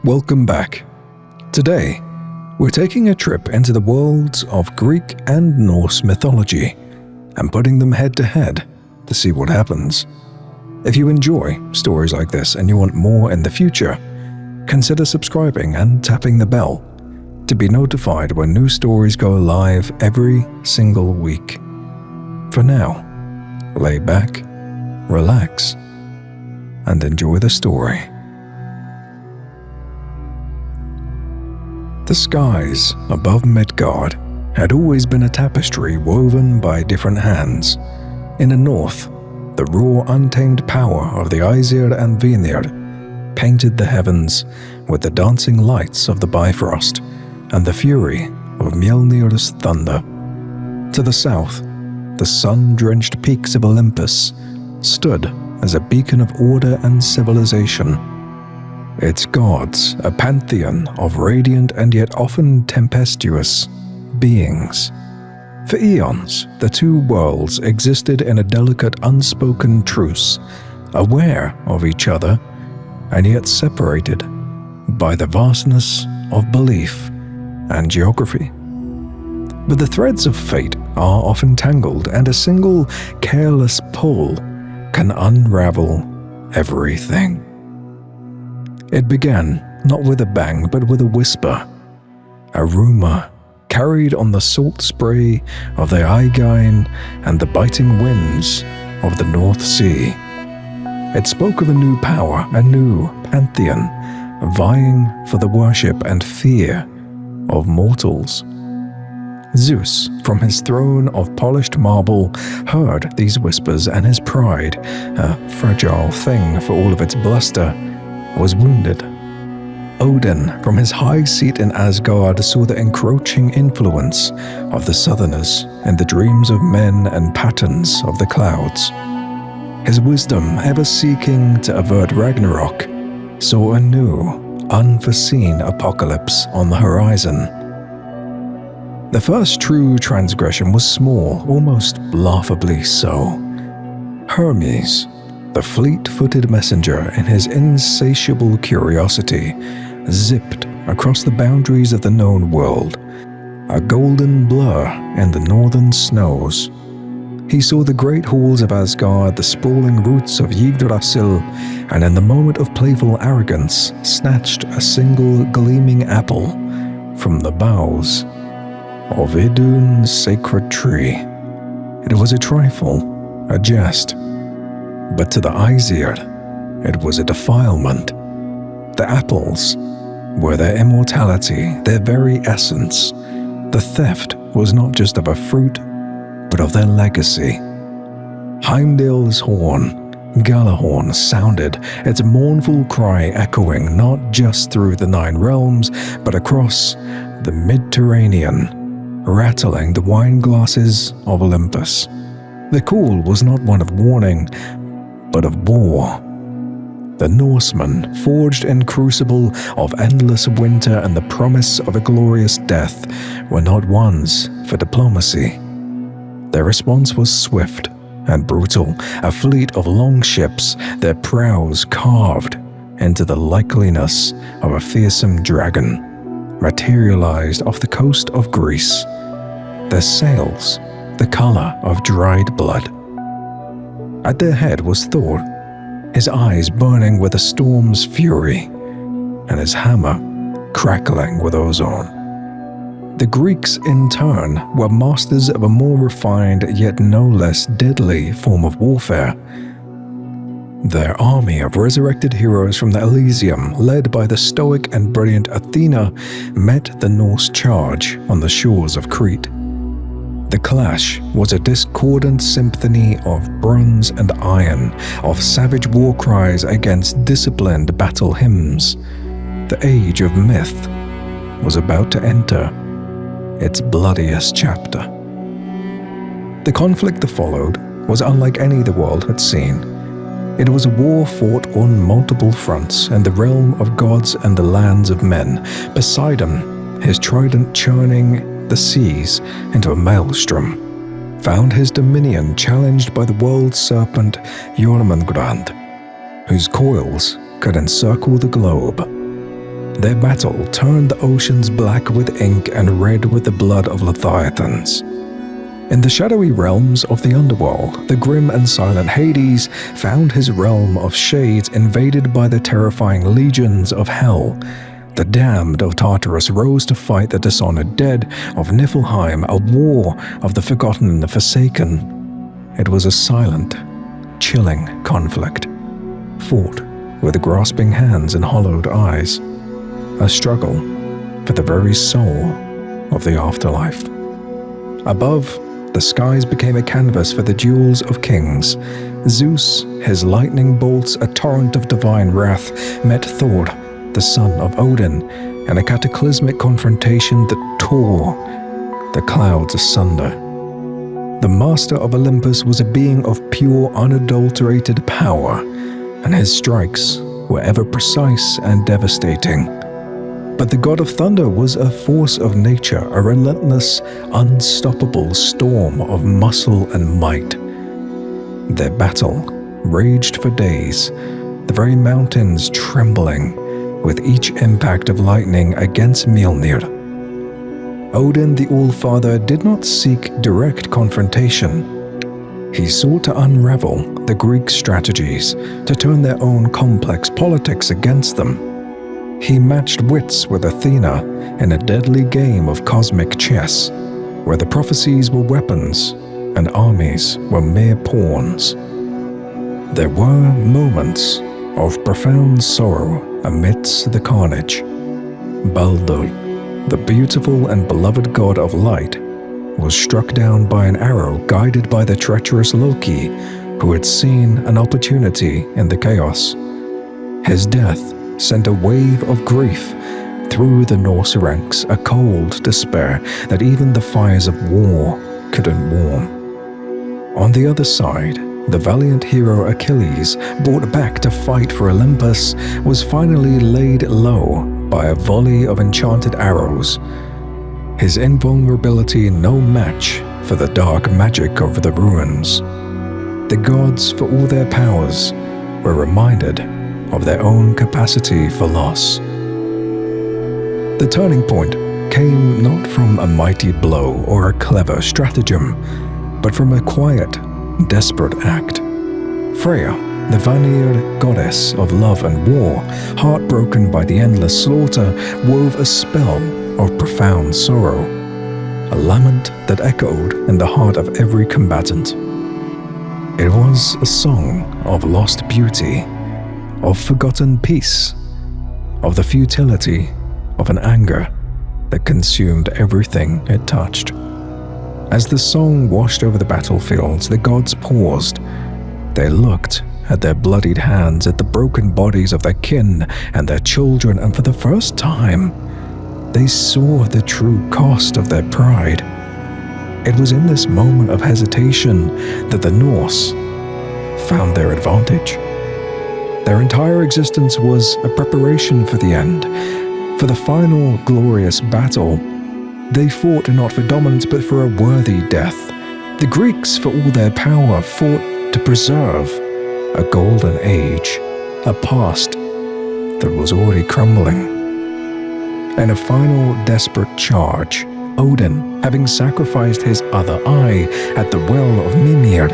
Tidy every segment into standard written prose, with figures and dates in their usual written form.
Welcome back. Today, we're taking a trip into the worlds of Greek and Norse mythology and putting them head to head to see what happens. If you enjoy stories like this and you want more in the future, consider subscribing and tapping the bell to be notified when new stories go live every single week. For now, lay back, relax, and enjoy the story. The skies above Midgard had always been a tapestry woven by different hands. In the north, the raw, untamed power of the Aesir and Vanir painted the heavens with the dancing lights of the Bifrost and the fury of Mjolnir's thunder. To the south, the sun-drenched peaks of Olympus stood as a beacon of order and civilization. Its gods, a pantheon of radiant and yet often tempestuous beings. For eons, the two worlds existed in a delicate unspoken truce, aware of each other and yet separated by the vastness of belief and geography. But the threads of fate are often tangled, and a single careless pull can unravel everything. It began not with a bang, but with a whisper, a rumor carried on the salt spray of the Aegean and the biting winds of the North Sea. It spoke of a new power, a new pantheon, vying for the worship and fear of mortals. Zeus, from his throne of polished marble, heard these whispers, and his pride, a fragile thing for all of its bluster, was wounded. Odin, from his high seat in Asgard, saw the encroaching influence of the Southerners in the dreams of men and patterns of the clouds. His wisdom, ever seeking to avert Ragnarok, saw a new, unforeseen apocalypse on the horizon. The first true transgression was small, almost laughably so. Hermes, the fleet-footed messenger, in his insatiable curiosity, zipped across the boundaries of the known world, a golden blur in the northern snows. He saw the great halls of Asgard, the sprawling roots of Yggdrasil, and in the moment of playful arrogance, snatched a single gleaming apple from the boughs of Idun's sacred tree. It was a trifle, a jest, but to the Aesir, it was a defilement. The apples were their immortality, their very essence. The theft was not just of a fruit, but of their legacy. Heimdall's horn, Galahorn, sounded, its mournful cry echoing not just through the 9 realms, but across the Mediterranean, rattling the wine glasses of Olympus. The call was not one of warning, but of war. The Norsemen, forged in crucible of endless winter and the promise of a glorious death, were not ones for diplomacy. Their response was swift and brutal, a fleet of long ships, their prows carved into the likeliness of a fearsome dragon, materialized off the coast of Greece, their sails the color of dried blood. At their head was Thor, his eyes burning with a storm's fury, and his hammer crackling with ozone. The Greeks, in turn, were masters of a more refined yet no less deadly form of warfare. Their army of resurrected heroes from the Elysium, led by the stoic and brilliant Athena, met the Norse charge on the shores of Crete. The clash was a discordant symphony of bronze and iron, of savage war cries against disciplined battle hymns. The age of myth was about to enter its bloodiest chapter. The conflict that followed was unlike any the world had seen. It was a war fought on multiple fronts in the realm of gods and the lands of men. Poseidon, his trident churning the seas into a maelstrom, found his dominion challenged by the world serpent Jormungand, whose coils could encircle the globe. Their battle turned the oceans black with ink and red with the blood of leviathans. In the shadowy realms of the underworld, the grim and silent Hades found his realm of shades invaded by the terrifying legions of hell. The damned of Tartarus rose to fight the dishonored dead of Niflheim, a war of the forgotten and the forsaken. It was a silent, chilling conflict, fought with grasping hands and hollowed eyes, a struggle for the very soul of the afterlife. Above, the skies became a canvas for the duels of kings. Zeus, his lightning bolts, a torrent of divine wrath, met Thor, the son of Odin, in a cataclysmic confrontation that tore the clouds asunder. The master of Olympus was a being of pure, unadulterated power, and his strikes were ever precise and devastating. But the god of thunder was a force of nature, a relentless, unstoppable storm of muscle and might. Their battle raged for days, the very mountains trembling with each impact of lightning against Mjolnir. Odin the All-Father did not seek direct confrontation. He sought to unravel the Greek strategies, to turn their own complex politics against them. He matched wits with Athena in a deadly game of cosmic chess, where the prophecies were weapons and armies were mere pawns. There were moments of profound sorrow amidst the carnage. Baldur, the beautiful and beloved god of light, was struck down by an arrow guided by the treacherous Loki, who had seen an opportunity in the chaos. His death sent a wave of grief through the Norse ranks, a cold despair that even the fires of war couldn't warm. On the other side, the valiant hero Achilles, brought back to fight for Olympus, was finally laid low by a volley of enchanted arrows, his invulnerability no match for the dark magic of the ruins. The gods, for all their powers, were reminded of their own capacity for loss. The turning point came not from a mighty blow or a clever stratagem, but from a quiet, desperate act. Freya, the Vanir goddess of love and war, heartbroken by the endless slaughter, wove a spell of profound sorrow, a lament that echoed in the heart of every combatant. It was a song of lost beauty, of forgotten peace, of the futility of an anger that consumed everything it touched. As the song washed over the battlefields, the gods paused. They looked at their bloodied hands, at the broken bodies of their kin and their children, and for the first time, they saw the true cost of their pride. It was in this moment of hesitation that the Norse found their advantage. Their entire existence was a preparation for the end, for the final glorious battle. They fought not for dominance but for a worthy death. The Greeks, for all their power, fought to preserve a golden age, a past that was already crumbling. In a final desperate charge, Odin, having sacrificed his other eye at the well of Mimir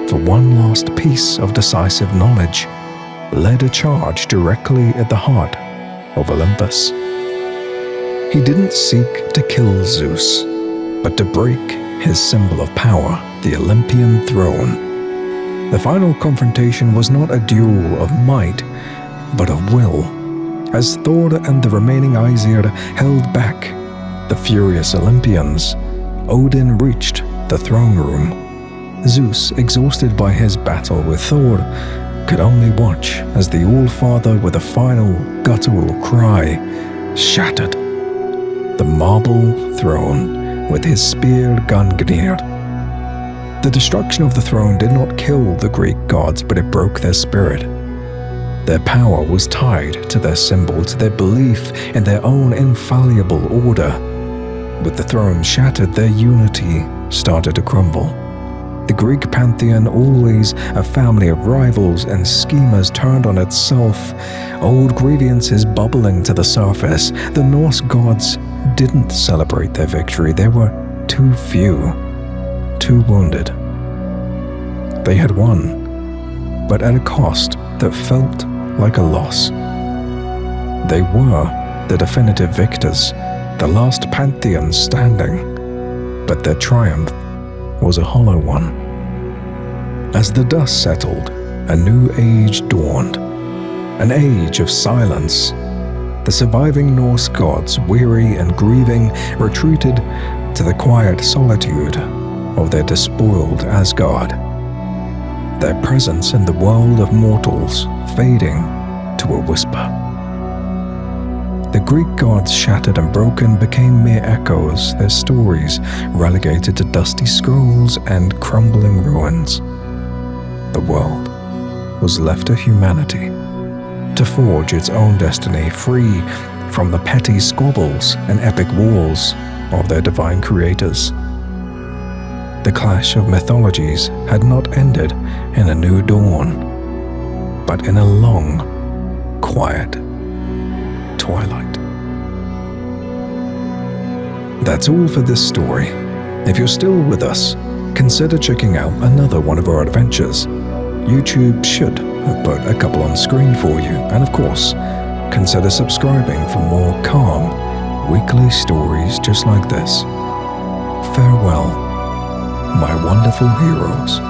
for one last piece of decisive knowledge, led a charge directly at the heart of Olympus. He didn't seek to kill Zeus, but to break his symbol of power, the Olympian throne. The final confrontation was not a duel of might, but of will. As Thor and the remaining Aesir held back the furious Olympians, Odin reached the throne room. Zeus, exhausted by his battle with Thor, could only watch as the All-Father, with a final guttural cry, shattered the marble throne with his spear Gungnir. The destruction of the throne did not kill the Greek gods, but it broke their spirit. Their power was tied to their symbol, to their belief in their own infallible order. With the throne shattered, their unity started to crumble. The Greek pantheon, always a family of rivals and schemers turned on itself, old grievances bubbling to the surface. The Norse gods didn't celebrate their victory. There were too few, too wounded. They had won, but at a cost that felt like a loss. They were the definitive victors, the last pantheon standing, but their triumph was a hollow one. As the dust settled, a new age dawned, an age of silence. The surviving Norse gods, weary and grieving, retreated to the quiet solitude of their despoiled Asgard, their presence in the world of mortals fading to a whisper. The Greek gods, shattered and broken, became mere echoes, their stories relegated to dusty scrolls and crumbling ruins. The world was left to humanity, to forge its own destiny, free from the petty squabbles and epic wars of their divine creators. The clash of mythologies had not ended in a new dawn, but in a long, quiet twilight. That's all for this story. If you're still with us, consider checking out another one of our adventures. YouTube should have put a couple on screen for you, and of course, consider subscribing for more calm, weekly stories just like this. Farewell, my wonderful heroes.